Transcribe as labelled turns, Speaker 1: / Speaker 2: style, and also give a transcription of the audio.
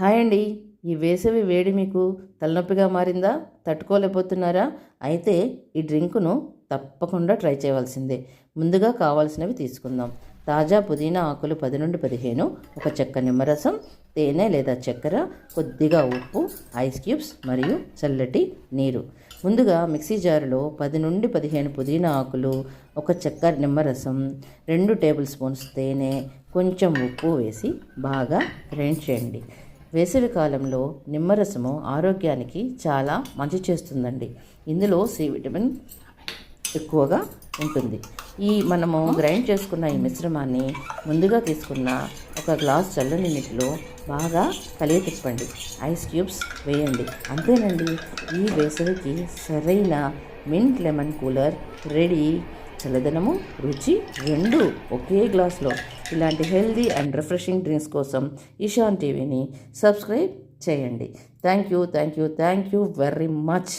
Speaker 1: Hi అండి. ఈ వేసవి వేడి మీకు తలనొప్పిగా మారిందా? తట్టుకోలేకపోతున్నారా? అయితే ఈ డ్రింకును తప్పకుండా ట్రై చేయవలసిందే. ముందుగా కావాల్సినవి తీసుకుందాం. తాజా పుదీనా ఆకులు 10 నుండి 15, ఒక చెక్క నిమ్మరసం, తేనె లేదా చక్కెర, కొద్దిగా ఉప్పు, ఐస్ క్యూబ్స్ మరియు చల్లటి నీరు. ముందుగా మిక్సీ జారులో 10 నుండి 15 పుదీనా ఆకులు, ఒక చెక్క నిమ్మరసం, 2 టేబుల్ స్పూన్స్ తేనె, కొంచెం ఉప్పు వేసి బాగా గ్రైండ్ చేయండి. వేసవి కాలంలో నిమ్మరసము ఆరోగ్యానికి చాలా మంచి చేస్తుందండి. ఇందులో సి విటమిన్ ఎక్కువగా ఉంటుంది. మనము గ్రైండ్ చేసుకున్న ఈ మిశ్రమాన్ని ముందుగా తీసుకున్న ఒక గ్లాస్ చల్లని నీటిలో బాగా తిప్పండి. ఐస్ క్యూబ్స్ వేయండి. అంతేనండి, ఈ వేసవికి సరైన మింట్ లెమన్ కూలర్ రెడీ. చల్లదనము, రుచి రెండు ఒకే గ్లాస్లో. ఇలాంటి హెల్దీ అండ్ రిఫ్రెషింగ్ డ్రింక్స్ కోసం ఇషాన్ టీవీని సబ్స్క్రైబ్ చేయండి. Thank you very much.